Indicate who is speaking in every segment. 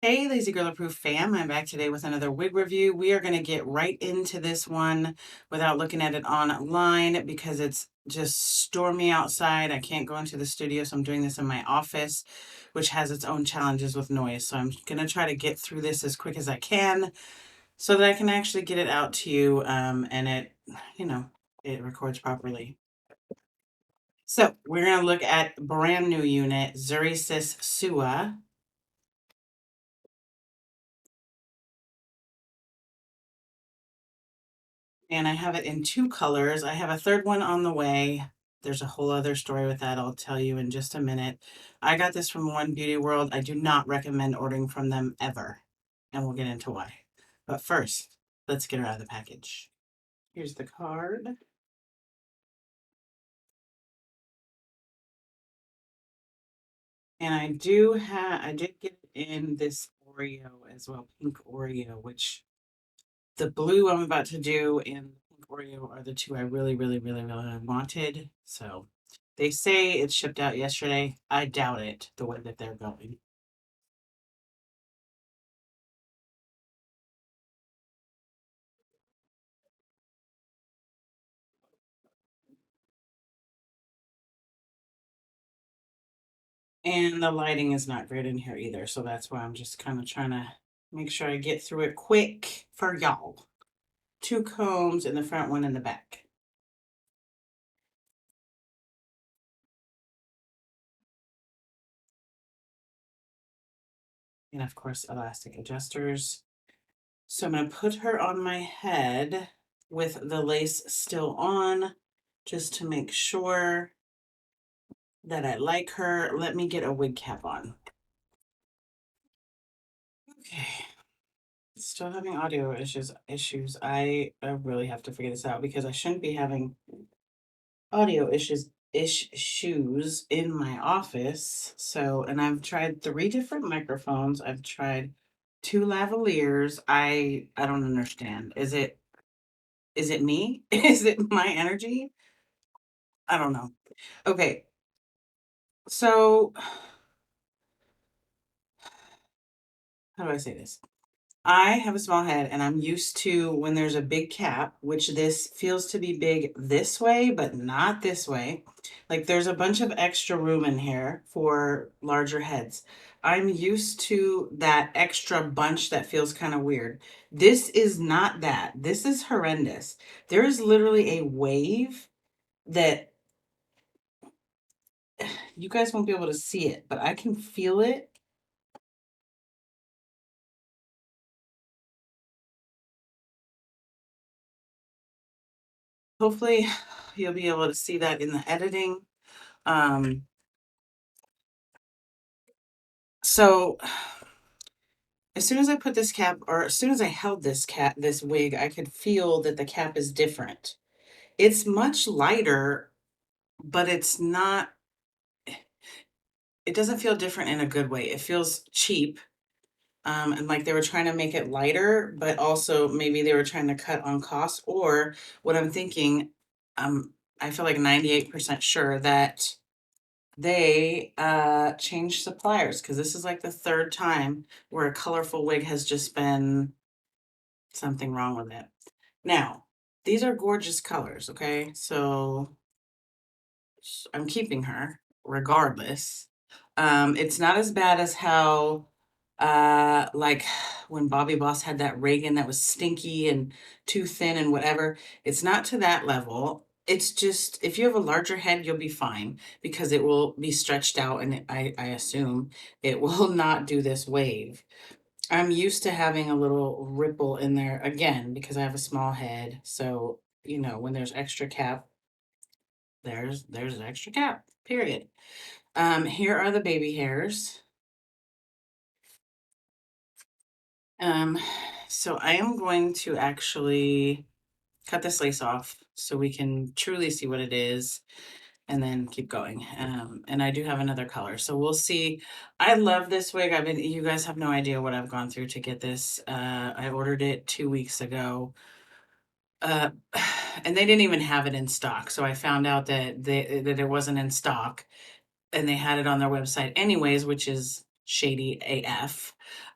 Speaker 1: Hey, Lazy Girl Approved fam. I'm back today with another wig review. We are going to get right into this one without looking at it online because it's just stormy outside. I can't go into the studio, so I'm doing this in my office, which has its own challenges with noise. So I'm going to try to get through this as quick as I can so that I can actually get it out to you and it records properly. So we're going to look at brand new unit, Zury Sis Sua. And I have it in two colors. I have a third one on the way. There's a whole other story with that I'll tell you in just a minute. I got this from One Beauty World. I do not recommend ordering from them ever, and we'll get into why. But first, let's get her out of the package. Here's the card. And I did get it in this Oreo as well, pink Oreo, which the blue I'm about to do and the pink Oreo are the two I really, really, really, really wanted. So they say it shipped out yesterday. I doubt it, the way that they're going. And the lighting is not great in here either. So that's why I'm just kind of trying to make sure I get through it quick for y'all. Two combs in the front, one in the back. And of course, elastic adjusters. So I'm going to put her on my head with the lace still on, just to make sure that I like her. Let me get a wig cap on. Okay. Still having audio issues. I really have to figure this out because I shouldn't be having audio issues in my office. So, and I've tried 3 different microphones. I've tried 2 lavaliers. I don't understand. Is it me? Is it my energy? I don't know. Okay. So, how do I say this? I have a small head and I'm used to when there's a big cap, which this feels to be big this way, but not this way. Like there's a bunch of extra room in here for larger heads. I'm used to that extra bunch that feels kind of weird. This is not that. This is horrendous. There is literally a wave that you guys won't be able to see it, but I can feel it. Hopefully you'll be able to see that in the editing. Um, so as soon as I put this cap, or as soon as I held this wig, I could feel that the cap is different. It's much lighter, but it's not, it doesn't feel different in a good way. It feels cheap. And like they were trying to make it lighter, but also maybe they were trying to cut on cost. Or what I'm thinking, I feel like 98% sure that they changed suppliers because this is like the third time where a colorful wig has just been something wrong with it. Now, these are gorgeous colors, okay? So I'm keeping her regardless. It's not as bad as how like when Bobby Boss had that Reagan that was stinky and too thin and whatever. It's not to that level. It's just if you have a larger head, you'll be fine because it will be stretched out and I assume it will not do this wave. I'm used to having a little ripple in there again because I have a small head. So, when there's extra cap, there's extra cap, period. Here are the baby hairs. Um, so I am going to actually cut this lace off so we can truly see what it is and then keep going. And I do have another color, so we'll see. I love this wig. You guys have no idea what I've gone through to get this. I ordered it 2 weeks ago. Uh, and they didn't even have it in stock. So I found out that it wasn't in stock and they had it on their website anyways, which is shady AF.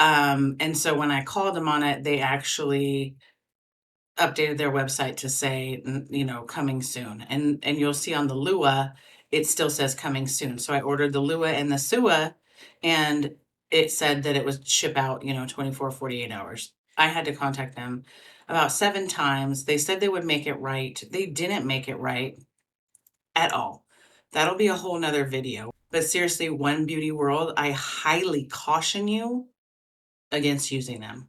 Speaker 1: And so when I called them on it, they actually updated their website to say, you know, coming soon. And you'll see on the Lua, it still says coming soon. So I ordered the Lua and the Sua, and it said that it would ship out, you know, 24, 48 hours. I had to contact them about 7 times. They said they would make it right. They didn't make it right at all. That'll be a whole nother video. But seriously, One Beauty World, I highly caution you against using them.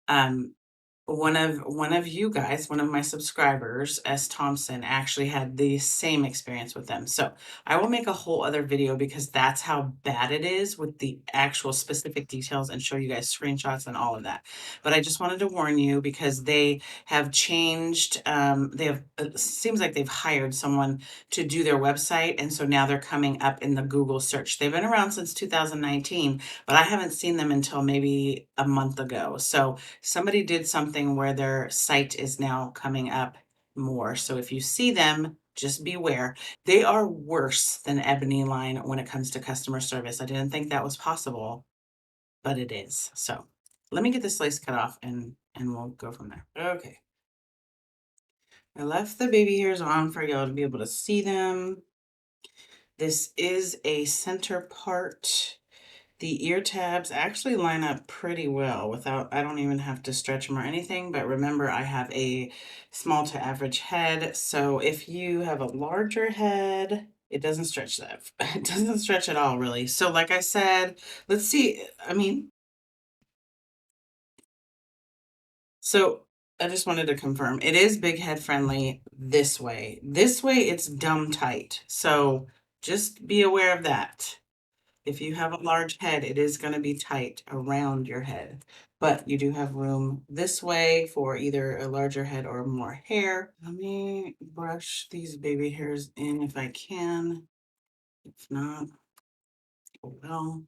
Speaker 1: Um, one of you guys, one of my subscribers, S. Thompson, actually had the same experience with them. So I will make a whole other video because that's how bad it is with the actual specific details and show you guys screenshots and all of that. But I just wanted to warn you because they have changed. It seems like they've hired someone to do their website. And so now they're coming up in the Google search. They've been around since 2019, but I haven't seen them until maybe a month ago. So somebody did something where their site is now coming up more. So if you see them, just beware. They are worse than Ebony Line when it comes to customer service. I didn't think that was possible, but it is. So let me get this lace cut off and we'll go from there. Okay. I left the baby hairs on for y'all to be able to see them. This is a center part. The ear tabs actually line up pretty well without, I don't even have to stretch them or anything, but remember I have a small to average head. So if you have a larger head, it doesn't stretch that. It doesn't stretch at all, really. So like I said, let's see. So I just wanted to confirm it is big head friendly this way. This way it's dumb tight. So just be aware of that. If you have a large head, it is going to be tight around your head, but you do have room this way for either a larger head or more hair. Let me brush these baby hairs in if I can. If not, oh well.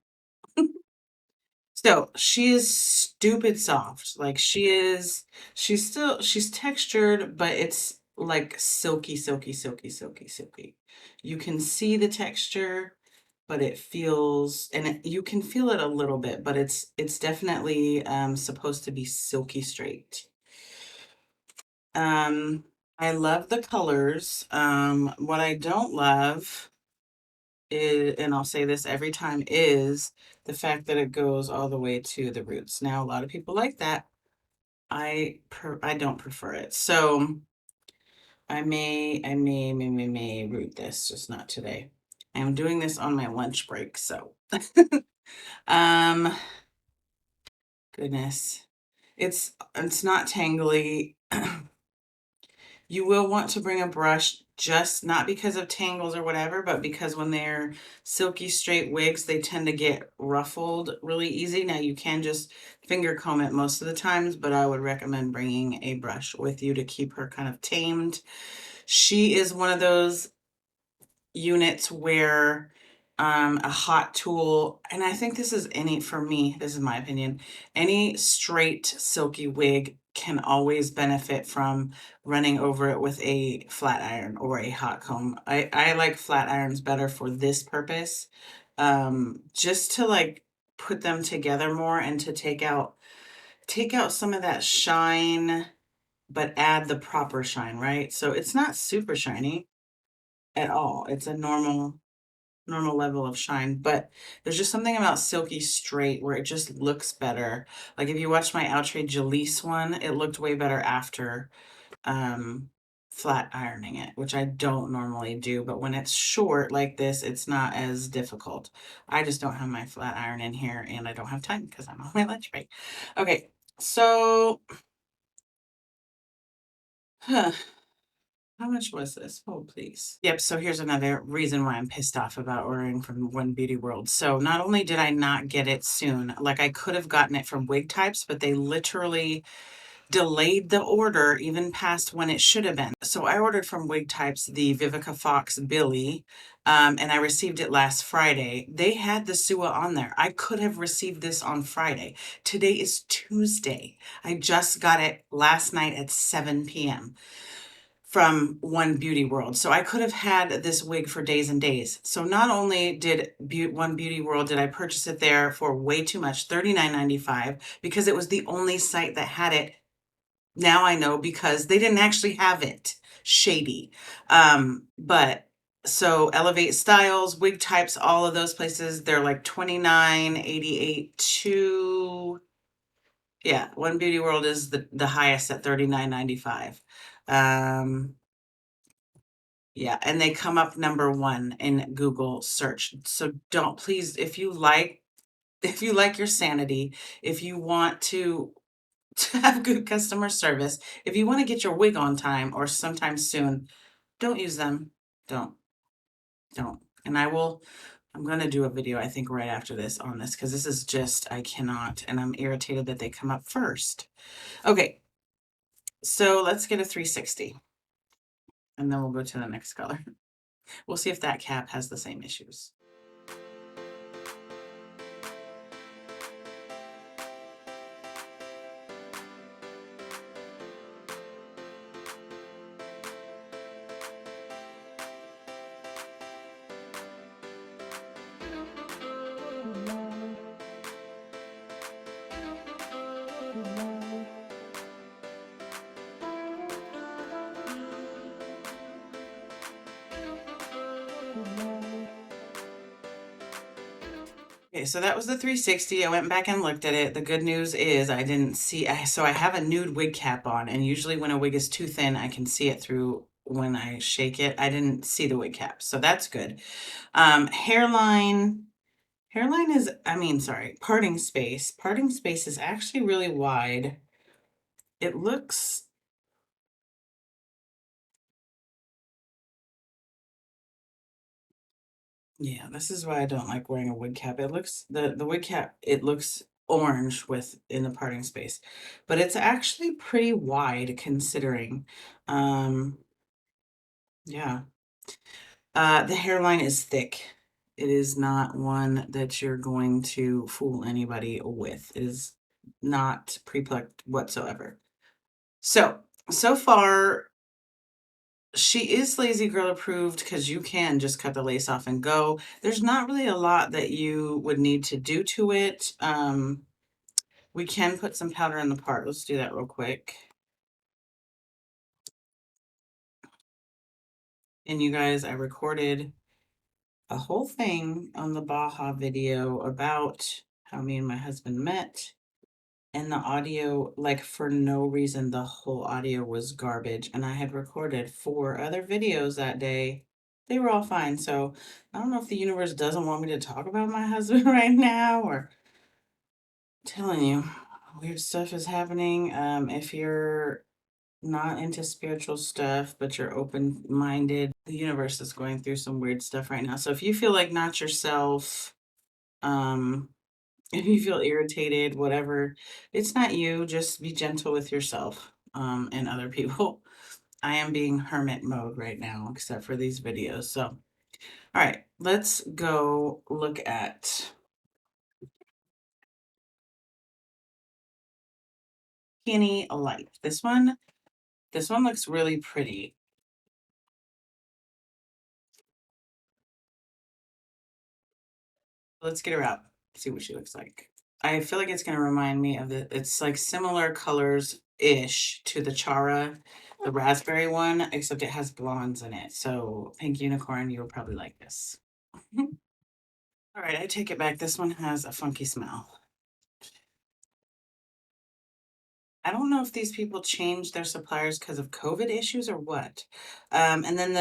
Speaker 1: So she is stupid soft. Like she's textured, but it's like silky, silky, silky, silky, silky. You can see the texture, but it feels, and you can feel it a little bit, but it's definitely supposed to be silky straight. I love the colors. What I don't love is, and I'll say this every time, is the fact that it goes all the way to the roots. Now, a lot of people like that. I don't prefer it. So I may root this, just not today. I'm doing this on my lunch break, so um goodness. It's not tangly. You will want to bring a brush, just not because of tangles or whatever, but because when they're silky straight wigs, they tend to get ruffled really easy. Now you can just finger comb it most of the times, but I would recommend bringing a brush with you to keep her kind of tamed. She is one of those units where a hot tool, and I think this is for me, this is my opinion, any straight silky wig can always benefit from running over it with a flat iron or a hot comb. I like flat irons better for this purpose, just to like put them together more and to take out some of that shine, but add the proper shine, right? So it's not super shiny at all. It's a normal level of shine, but there's just something about silky straight where it just looks better. Like if you watch my Outre Jalise one, it looked way better after flat ironing it, which I don't normally do, but when it's short like this, it's not as difficult. I just don't have my flat iron in here and I don't have time because I'm on my lunch break. Okay, so huh, how much was this? Oh, please. Yep, so here's another reason why I'm pissed off about ordering from One Beauty World. So not only did I not get it soon, like I could have gotten it from Wig Types, but they literally delayed the order even past when it should have been. So I ordered from Wig Types the Vivica Fox Billy, and I received it last Friday. They had the Sua on there. I could have received this on Friday. Today is Tuesday. I just got it last night at 7 p.m. from One Beauty World. So I could have had this wig for days and days. So not only did One Beauty World did I purchase it there for way too much, $39.95, because it was the only site that had it. Now I know because they didn't actually have it. Shady. But so Elevate Styles, Wig Types, all of those places, they're like $29.88 to, yeah, One Beauty World is the highest at $39.95. Yeah, and they come up number one in Google search. So don't, please, if you like your sanity, if you want to have good customer service, if you want to get your wig on time or sometime soon, don't use them. Don't. And I'm going to do a video, I think, right after this on this, because this is just, I cannot, and I'm irritated that they come up first. Okay, so let's get a 360, and then we'll go to the next color. We'll see if that cap has the same issues. Okay, so that was the 360. I went back and looked at it. The good news is I didn't see, so I have a nude wig cap on, and usually when a wig is too thin, I can see it through when I shake it. I didn't see the wig cap, so that's good. Hairline is, parting space. Parting space is actually really wide. It looks, yeah, this is why I don't like wearing a wig cap. It looks, the wig cap, it looks orange with in the parting space, but it's actually pretty wide considering. Yeah. The hairline is thick. It is not one that you're going to fool anybody with. It is not pre-plucked whatsoever. So far, she is lazy girl approved because you can just cut the lace off and go. There's not really a lot that you would need to do to it. We can put some powder in the part. Let's do that real quick. And you guys, I recorded a whole thing on the Baja video about how me and my husband met. And the audio, like for no reason, the whole audio was garbage. And I had recorded 4 other videos that day. They were all fine. So I don't know if the universe doesn't want me to talk about my husband right now, or I'm telling you, weird stuff is happening. If you're not into spiritual stuff, but you're open-minded, the universe is going through some weird stuff right now. So if you feel like not yourself, if you feel irritated, whatever, it's not you. Just be gentle with yourself, and other people. I am being hermit mode right now, except for these videos. So, all right, let's go look at Peony Light. This one looks really pretty. Let's get her out, see what she looks like. I feel like it's going to remind me of it's like similar colors-ish to the Chara, the raspberry one, except it has blondes in it. So Pink Unicorn, you'll probably like this. All right, I take it back. This one has a funky smell. I don't know if these people changed their suppliers because of COVID issues or what. And then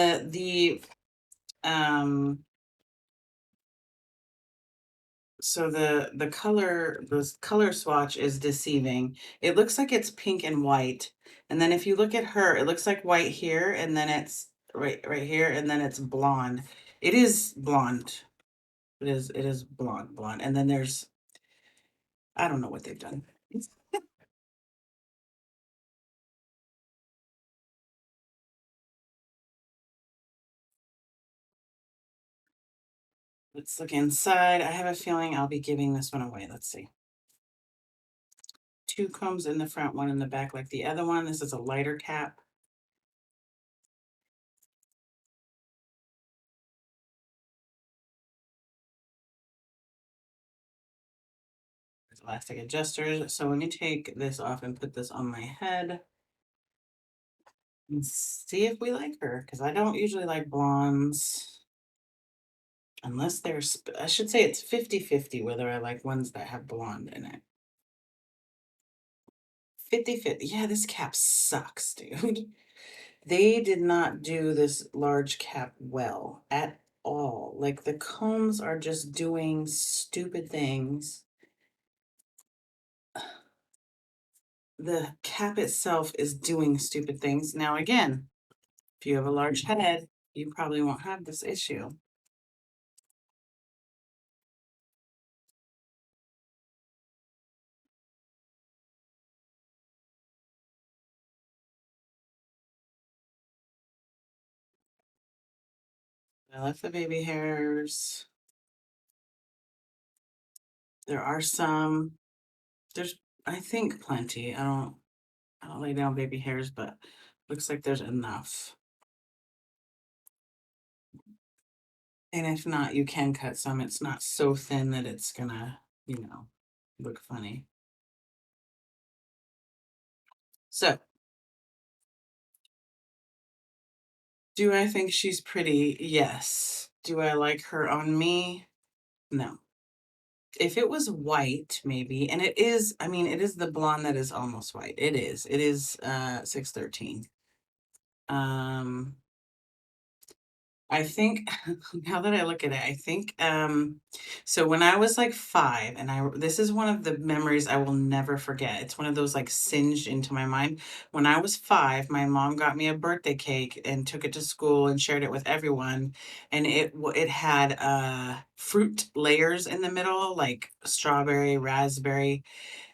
Speaker 1: so the color swatch is deceiving. It looks like it's pink and white. And then if you look at her, it looks like white here, and then it's right here, and then it's blonde. It is blonde. It is blonde. And then I don't know what they've done. Let's look inside. I have a feeling I'll be giving this one away. Let's see. 2 combs in the front, 1 in the back like the other one. This is a lighter cap. elastic adjusters. So let me take this off and put this on my head and see if we like her, because I don't usually like blondes unless they're, I should say it's 50-50 whether I like ones that have blonde in it. 50-50. Yeah, this cap sucks, dude. They did not do this large cap well at all. Like the combs are just doing stupid things. The cap itself is doing stupid things. Now, again, if you have a large head, you probably won't have this issue. I left the baby hairs. There are some. There's, I think, plenty. I don't lay down baby hairs, but looks like there's enough. And if not, you can cut some. It's not so thin that it's gonna, look funny. So, do I think she's pretty? Yes. Do I like her on me? No. If it was white, maybe, and it is, I mean, it is the blonde that is almost white. It is. It is 613. Um I think now that I look at it, I think so when I was like 5, and this is one of the memories I will never forget. It's one of those like singed into my mind. When I was 5, my mom got me a birthday cake and took it to school and shared it with everyone, and it had fruit layers in the middle, like strawberry, raspberry,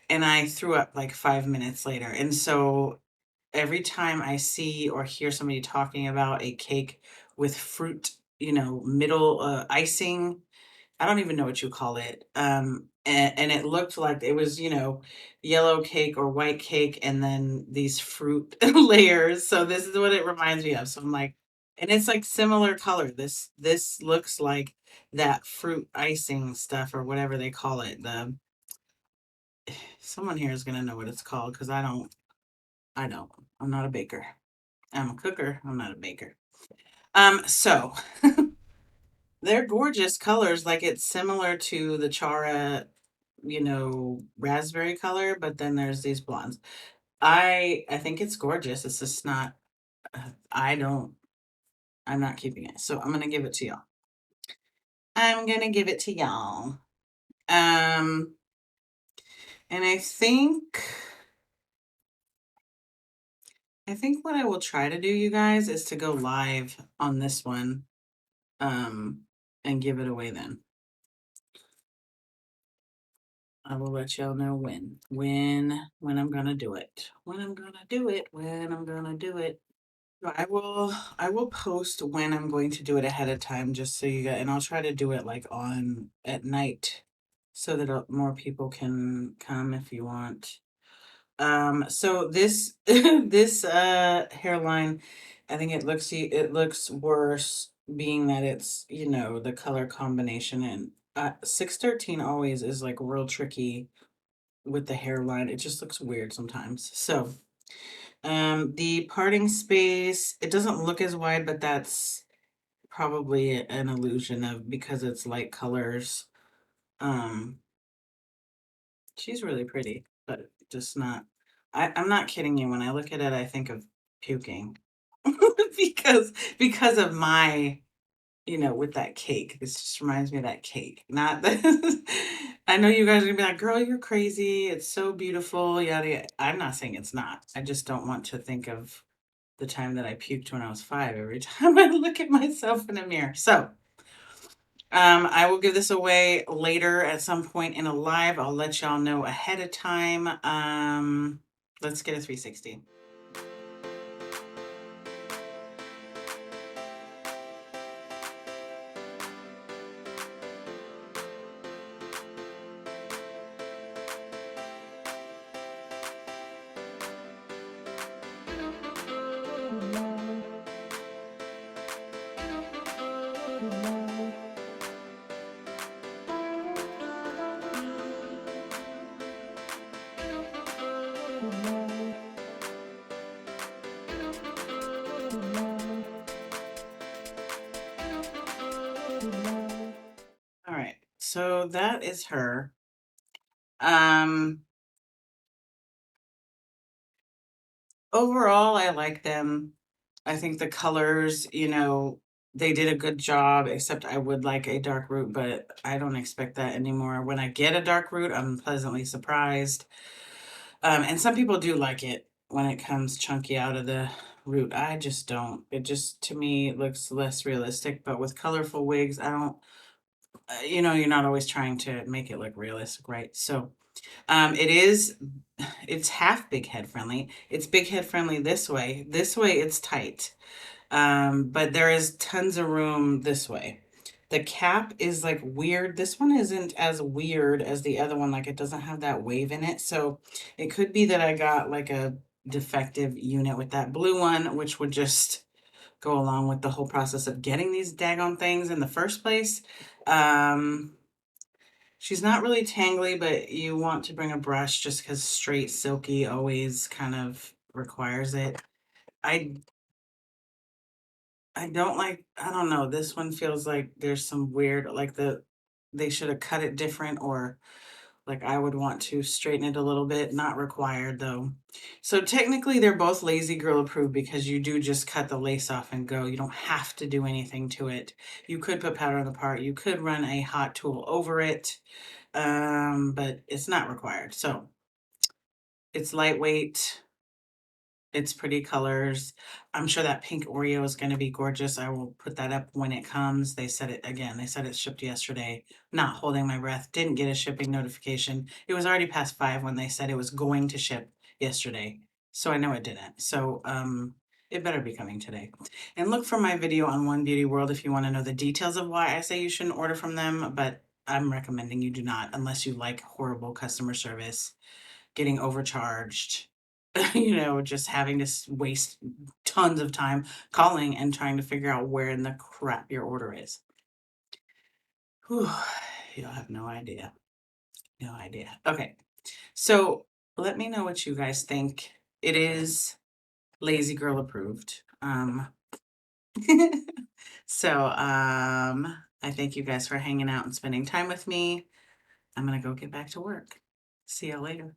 Speaker 1: and I threw up like 5 minutes later. And so every time I see or hear somebody talking about a cake with fruit, middle icing, I don't even know what you call it. And it looked like it was, yellow cake or white cake and then these fruit layers. So this is what it reminds me of. So I'm like, and it's like similar color. This looks like that fruit icing stuff or whatever they call it. Someone here is gonna know what it's called because I don't. I'm not a baker. I'm a cooker. I'm not a baker. So they're gorgeous colors. Like it's similar to the Chara, raspberry color, but then there's these blondes. I think it's gorgeous. It's just not. I don't. I'm not keeping it. So I'm gonna give it to y'all. I'm gonna give it to y'all. Um, and I think what I will try to do, you guys, is to go live on this one, um, and give it away then. I will let y'all know when I'm gonna do it. When I'm gonna do it. When I'm gonna do it. So I will post when I'm going to do it ahead of time, just so you guys, and I'll try to do it like on at night so that more people can come if you want. So this this hairline, I think it looks worse being that it's, the color combination, and 613 always is like real tricky with the hairline. It just looks weird sometimes. So, the parting space, it doesn't look as wide, but that's probably an illusion of because it's light colors. Um, she's really pretty, but just not. I'm not kidding you. When I look at it, I think of puking because of my, with that cake. This just reminds me of that cake. Not that I know you guys are gonna be like, girl, you're crazy. It's so beautiful. Yada yada. I'm not saying it's not. I just don't want to think of the time that I puked when I was 5 every time I look at myself in a mirror. So, I will give this away later at some point in a live. I'll let y'all know ahead of time. Let's get a 360. All right, so that is her. Um, Overall, I like them. I think the colors, they did a good job, except I would like a dark root, but I don't expect that anymore. When I get a dark root, I'm pleasantly surprised. And some people do like it when it comes chunky out of the root. I just don't. It just, to me, it looks less realistic. But with colorful wigs, I don't, you're not always trying to make it look realistic, right? So it's half big head friendly. It's big head friendly this way. This way it's tight. But there is tons of room this way. The cap is like weird. This one isn't as weird as the other one. Like it doesn't have that wave in it. So it could be that I got like a defective unit with that blue one, which would just go along with the whole process of getting these daggone things in the first place. Um, She's not really tangly, but you want to bring a brush just because straight silky always kind of requires it. I I don't like, I don't know, this one feels like there's some weird, like they should have cut it different, or like I would want to straighten it a little bit. Not required though. So technically they're both lazy girl approved because you do just cut the lace off and go. You don't have to do anything to it. You could put powder on the part. You could run a hot tool over it. But it's not required. So it's lightweight. It's pretty colors. I'm sure that pink Oreo is going to be gorgeous. I will put that up when it comes. They said it again. They said it shipped yesterday. Not holding my breath. Didn't get a shipping notification. It was already past 5 when they said it was going to ship yesterday. So I know it didn't. So it better be coming today. And look for my video on One Beauty World if you want to know the details of why I say you shouldn't order from them. But I'm recommending you do not unless you like horrible customer service, getting overcharged, just having to waste tons of time calling and trying to figure out where in the crap your order is. Whew, you'll have no idea. No idea. Okay. So let me know what you guys think. It is lazy girl approved. I thank you guys for hanging out and spending time with me. I'm gonna go get back to work. See y'all later.